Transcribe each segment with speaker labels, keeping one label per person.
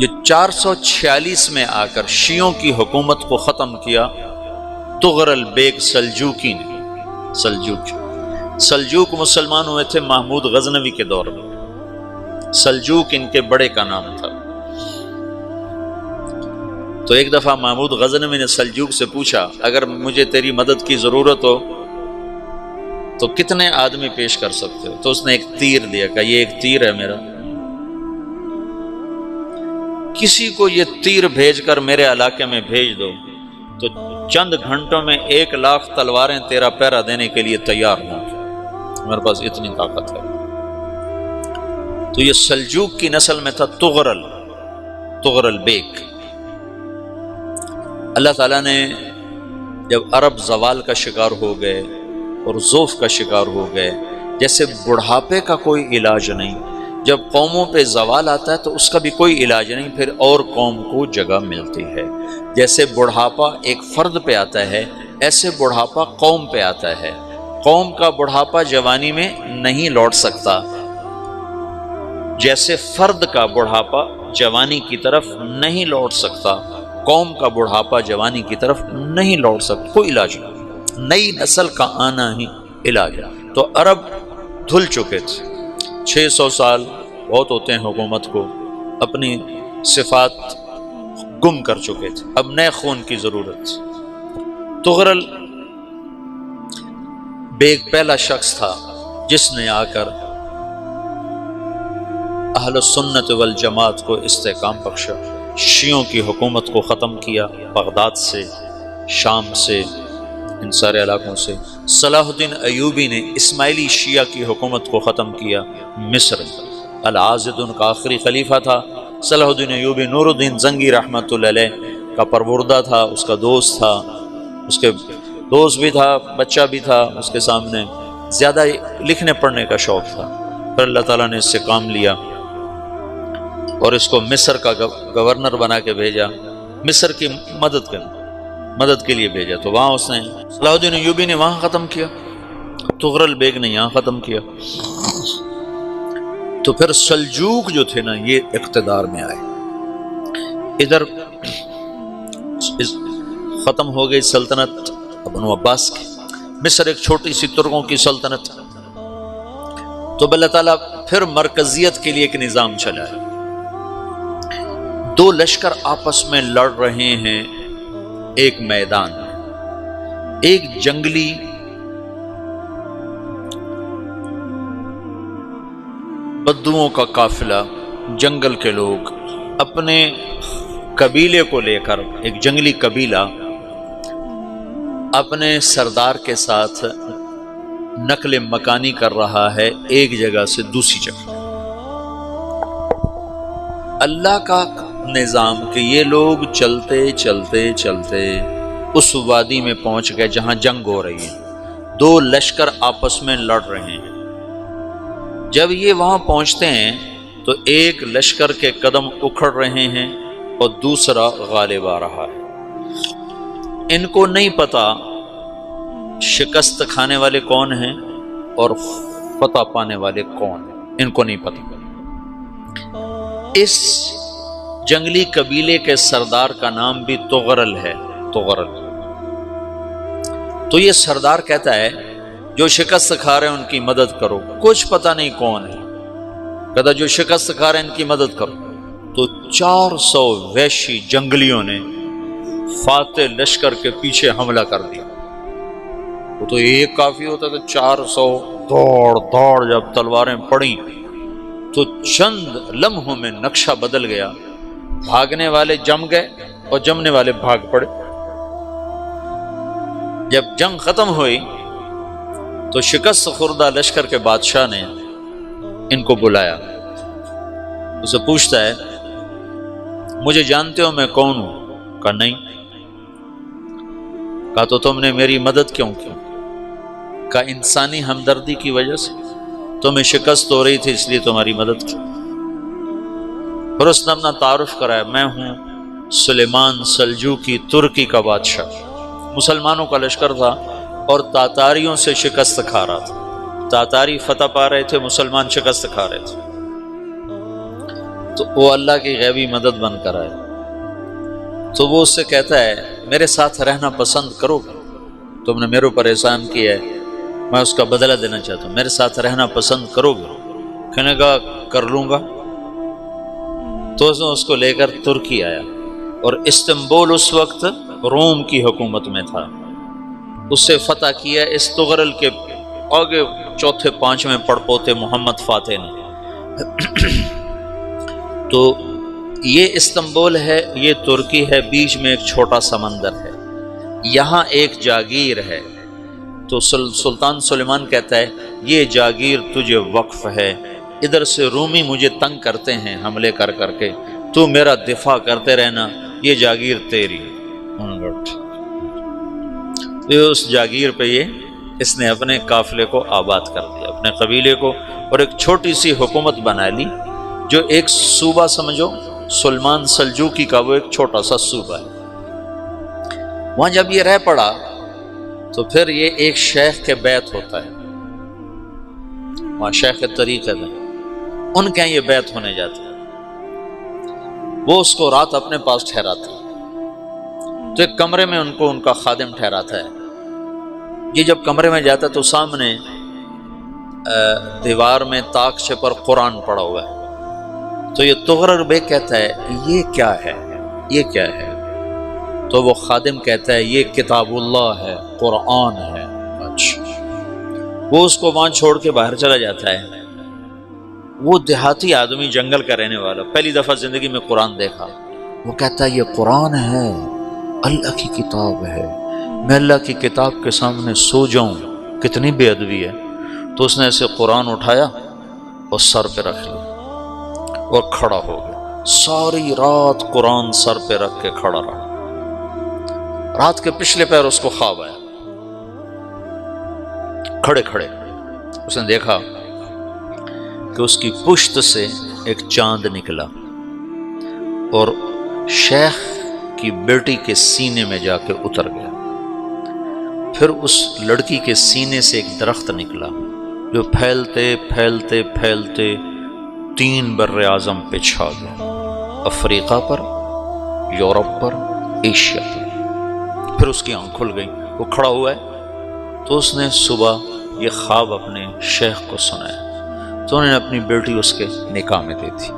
Speaker 1: جو 446 میں آ کر شیعوں کی حکومت کو ختم کیا طغرل بیگ سلجوکی نے۔ سلجوک مسلمان ہوئے تھے محمود غزنوی کے دور میں، سلجوک ان کے بڑے کا نام تھا۔ تو ایک دفعہ محمود غزنوی نے سلجوک سے پوچھا اگر مجھے تیری مدد کی ضرورت ہو تو کتنے آدمی پیش کر سکتے ہو؟ تو اس نے ایک تیر دیا، کہا یہ ایک تیر ہے میرا، کسی کو یہ تیر بھیج کر میرے علاقے میں بھیج دو تو چند گھنٹوں میں 1,00,000 تلواریں تیرا پہرا دینے کے لیے تیار ہوں گے، میرے پاس اتنی طاقت ہے۔ تو یہ سلجوک کی نسل میں تھا طغرل بیگ۔ اللہ تعالیٰ نے جب عرب زوال کا شکار ہو گئے اور ضعف کا شکار ہو گئے، جیسے بڑھاپے کا کوئی علاج نہیں، جب قوموں پہ زوال آتا ہے تو اس کا بھی کوئی علاج نہیں، پھر اور قوم کو جگہ ملتی ہے۔ جیسے بڑھاپا ایک فرد پہ آتا ہے، ایسے بڑھاپا قوم پہ آتا ہے۔ قوم کا بڑھاپا جوانی میں نہیں لوٹ سکتا، جیسے فرد کا بڑھاپا جوانی کی طرف نہیں لوٹ سکتا، قوم کا بڑھاپا جوانی کی طرف نہیں لوٹ سکتا، کوئی علاج نہیں، نئی نسل کا آنا ہی علاج ہے۔ تو عرب دھل چکے تھے، 600 سال بہت ہوتے ہیں حکومت کو، اپنی صفات گم کر چکے تھے، اب نئے خون کی ضرورت تھی۔ طغرل بیگ پہلا شخص تھا جس نے آ کر اہل سنت والجماعت کو استحکام بخشا، شیعوں کی حکومت کو ختم کیا، بغداد سے، شام سے، ان سارے علاقوں سے۔ صلاح الدین ایوبی نے اسماعیلی شیعہ کی حکومت کو ختم کیا، مصر۔ العاضد ان کا آخری خلیفہ تھا۔ صلاح الدین ایوبی نور الدین زنگی رحمۃ اللہ علیہ کا پروردہ تھا، اس کا دوست تھا، اس کے دوست بھی تھا، بچہ بھی تھا اس کے سامنے، زیادہ لکھنے پڑھنے کا شوق تھا۔ پھر اللہ تعالیٰ نے اس سے کام لیا اور اس کو مصر کا گورنر بنا کے بھیجا، مصر کی مدد کے لیے بھیجا۔ تو وہاں اس نے صلاح الدین ایوبی نے وہاں ختم کیا، طغرل بیگ نے یہاں ختم کیا۔ تو پھر سلجوک جو تھے نا یہ اقتدار میں آئے، ادھر ختم ہو گئی سلطنت بنو عباس کی، مصر ایک چھوٹی سی ترکوں کی سلطنت۔ تو اللہ تعالیٰ پھر مرکزیت کے لیے ایک نظام چلایا، دو لشکر آپس میں لڑ رہے ہیں ایک میدان میں، ایک جنگلی بدوؤں کا قافلہ، جنگل کے لوگ اپنے قبیلے کو لے کر، ایک جنگلی قبیلہ اپنے سردار کے ساتھ نقل مکانی کر رہا ہے ایک جگہ سے دوسری جگہ۔ اللہ کا نظام کہ یہ لوگ چلتے چلتے چلتے اس وادی میں پہنچ گئے جہاں جنگ ہو رہی ہے، دو لشکر آپس میں لڑ رہے ہیں۔ جب یہ وہاں پہنچتے ہیں تو ایک لشکر کے قدم اکھڑ رہے ہیں اور دوسرا غالب آ رہا ہے۔ ان کو نہیں پتا شکست کھانے والے کون ہیں اور فتح پانے والے کون ہیں، ان کو نہیں پتا۔ اس جنگلی قبیلے کے سردار کا نام بھی طغرل ہے، طغرل۔ تو یہ سردار کہتا ہے جو شکست کھا رہے ہیں ان کی مدد کرو، کچھ پتہ نہیں کون ہے، کہتا جو شکست کھا رہے ہیں ان کی مدد کرو۔ تو 400 وحشی جنگلیوں نے فاتح لشکر کے پیچھے حملہ کر دیا۔ وہ تو ایک کافی ہوتا تھا، 400 دوڑ جب تلواریں پڑیں تو چند لمحوں میں نقشہ بدل گیا، بھاگنے والے جم گئے اور جمنے والے بھاگ پڑے۔ جب جنگ ختم ہوئی تو شکست خوردہ لشکر کے بادشاہ نے ان کو بلایا، اسے پوچھتا ہے مجھے جانتے ہو میں کون ہوں؟ کہا نہیں۔ کہا تو تم نے میری مدد کیوں کی؟ کہا انسانی ہمدردی کی وجہ سے، تمہیں شکست ہو رہی تھی اس لیے تمہاری مدد کی۔ پھر اس نے اپنا تعارف کرایا، میں ہوں سلیمان سلجوکی، ترکی کا بادشاہ۔ مسلمانوں کا لشکر تھا اور تاتاریوں سے شکست کھا رہا تھا، تاتاری فتح پا رہے تھے، مسلمان شکست کھا رہے تھے۔ تو وہ اللہ کی غیبی مدد بن کر آئے، تو وہ اس سے کہتا ہے میرے ساتھ رہنا پسند کرو گے؟ تم نے میرے اوپر احسان کیا ہے، میں اس کا بدلہ دینا چاہتا ہوں، میرے ساتھ رہنا پسند کرو گے؟ کہنے کا کر لوں گا۔ تو اس کو لے کر ترکی آیا، اور استنبول اس وقت روم کی حکومت میں تھا، اسے فتح کیا اس تغرل کے آگے چوتھے پانچویں پڑپوتے محمد فاتح نے۔ تو یہ استنبول ہے، یہ ترکی ہے، بیچ میں ایک چھوٹا سمندر ہے، یہاں ایک جاگیر ہے۔ تو سلطان سلیمان کہتا ہے یہ جاگیر تجھے وقف ہے، ادھر سے رومی مجھے تنگ کرتے ہیں حملے کر کر کے، تو میرا دفاع کرتے رہنا، یہ جاگیر تیری۔ اس جاگیر پہ اس نے اپنے قافلے کو آباد کر دیا، اپنے قبیلے کو، اور ایک چھوٹی سی حکومت بنا لی، جو ایک صوبہ سمجھو، سلمان سلجوقی کا وہ ایک چھوٹا سا صوبہ ہے۔ وہاں جب یہ رہ پڑا تو پھر یہ ایک شیخ کے بیعت ہوتا ہے، وہاں شیخ طریقت ہے، ان کے یہ بیعت ہونے جاتا ہے، وہ اس کو رات اپنے پاس ٹھہراتا ہے، تو ایک کمرے میں ان کو ان کا خادم ٹھہراتا ہے۔ یہ جب کمرے میں جاتا ہے تو سامنے دیوار میں طاقچے پر قرآن پڑا ہوا ہے، تو یہ تغرل بیگ کہتا ہے یہ کیا ہے، یہ کیا ہے؟ تو وہ خادم کہتا ہے یہ کتاب اللہ ہے، قرآن ہے۔ اچھا، وہ اس کو وہاں چھوڑ کے باہر چلا جاتا ہے۔ وہ دیہاتی آدمی، جنگل کا رہنے والا، پہلی دفعہ زندگی میں قرآن دیکھا، وہ کہتا ہے یہ قرآن ہے، اللہ کی کتاب ہے، میں اللہ کی کتاب کے سامنے سو جاؤں، کتنی بے ادبی ہے۔ تو اس نے ایسے قرآن اٹھایا اور سر پہ رکھ لیا اور کھڑا ہو گیا، ساری رات قرآن سر پہ رکھ کے کھڑا رہا۔ رات کے پچھلے پہر اس کو خواب آیا، کھڑے کھڑے اس نے دیکھا کہ اس کی پشت سے ایک چاند نکلا اور شیخ کی بیٹی کے سینے میں جا کے اتر گیا۔ پھر اس لڑکی کے سینے سے ایک درخت نکلا جو پھیلتے پھیلتے پھیلتے 3 بر اعظم پہ چھا گیا، افریقہ پر، یورپ پر، ایشیا پر۔ پھر اس کی آنکھ کھل گئی، وہ کھڑا ہوا ہے، تو اس نے صبح یہ خواب اپنے شیخ کو سنایا، تو انہوں نے اپنی بیٹی اس کے نکاح میں دی تھی۔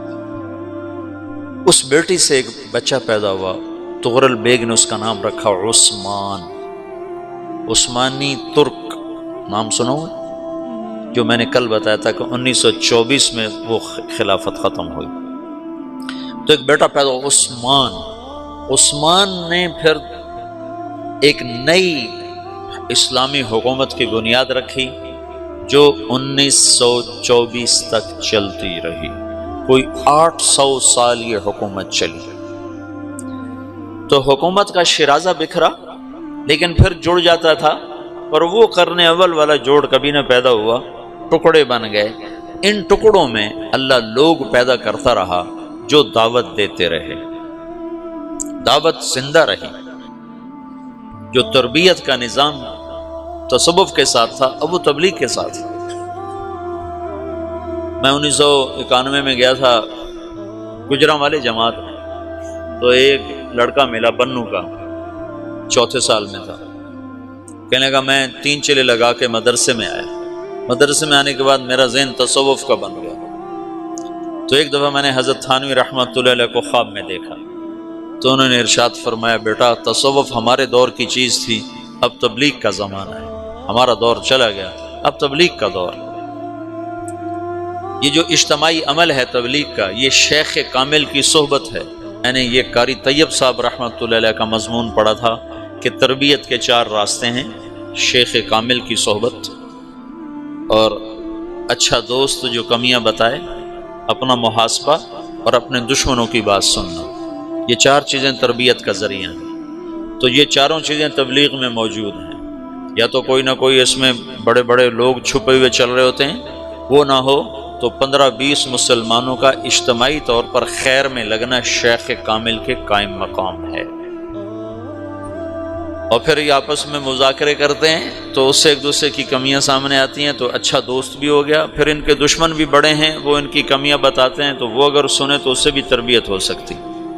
Speaker 1: اس بیٹی سے ایک بچہ پیدا ہوا، تغرل بیگ نے اس کا نام رکھا عثمان، عثمانی ترک نام سنا ہوا، جو میں نے کل بتایا تھا کہ 1924 میں وہ خلافت ختم ہوئی۔ تو ایک بیٹا پیدا ہوا عثمان۔ عثمان نے پھر ایک نئی اسلامی حکومت کی بنیاد رکھی جو 1924 تک چلتی رہی، کوئی 800 سال یہ حکومت چلی۔ تو حکومت کا شیرازہ بکھرا، لیکن پھر جڑ جاتا تھا، اور وہ قرن اول والا جوڑ کبھی نہ پیدا ہوا، ٹکڑے بن گئے۔ ان ٹکڑوں میں اللہ لوگ پیدا کرتا رہا جو دعوت دیتے رہے، دعوت زندہ رہی۔ جو تربیت کا نظام تصوف کے ساتھ تھا، اب وہ تبلیغ کے ساتھ۔ میں 1991 میں گیا تھا گجرانوالے جماعت، تو ایک لڑکا ملا بنو کا، 4تھے سال میں تھا، کہنے لگا میں 3 چلے لگا کے مدرسے میں آیا، مدرسے میں آنے کے بعد میرا ذہن تصوف کا بن گیا۔ تو ایک دفعہ میں نے حضرت تھانوی رحمۃ اللہ علیہ کو خواب میں دیکھا، تو انہوں نے ارشاد فرمایا بیٹا تصوف ہمارے دور کی چیز تھی، اب تبلیغ کا زمانہ ہے، ہمارا دور چلا گیا، اب تبلیغ کا دور۔ یہ جو اجتماعی عمل ہے تبلیغ کا، یہ شیخ کامل کی صحبت ہے۔ میں نے یہ قاری طیب صاحب رحمۃ اللہ علیہ کا مضمون پڑھا تھا کہ تربیت کے 4 راستے ہیں: شیخ کامل کی صحبت، اور اچھا دوست جو کمیاں بتائے، اپنا محاسبہ، اور اپنے دشمنوں کی بات سننا۔ یہ 4 چیزیں تربیت کا ذریعہ ہیں۔ تو یہ چاروں چیزیں تبلیغ میں موجود ہیں، یا تو کوئی نہ کوئی اس میں بڑے بڑے لوگ چھپے ہوئے چل رہے ہوتے ہیں، وہ نہ ہو تو 15-20 مسلمانوں کا اجتماعی طور پر خیر میں لگنا شیخ کامل کے قائم مقام ہے۔ اور پھر یہ آپس میں مذاکرے کرتے ہیں تو اس سے ایک دوسرے کی کمیاں سامنے آتی ہیں، تو اچھا دوست بھی ہو گیا۔ پھر ان کے دشمن بھی بڑے ہیں، وہ ان کی کمیاں بتاتے ہیں تو وہ اگر سنیں تو اس سے بھی تربیت ہو سکتی۔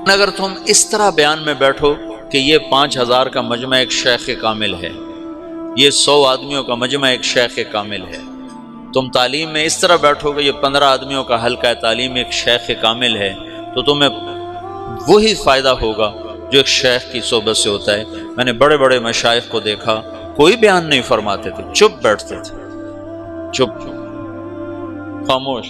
Speaker 1: اگر تم اس طرح بیان میں بیٹھو کہ یہ 5000 کا مجمع ایک شیخ کامل ہے، یہ 100 آدمیوں کا مجمع ایک شیخ کامل ہے، تم تعلیم میں اس طرح بیٹھو کہ یہ 15 آدمیوں کا حلقہ تعلیم ایک شیخ کامل ہے، تو تمہیں وہی فائدہ ہوگا جو ایک شیخ کی صحبت سے ہوتا ہے۔ میں نے بڑے بڑے مشائخ کو دیکھا، کوئی بیان نہیں فرماتے تھے، چپ بیٹھتے تھے، چپ، خاموش۔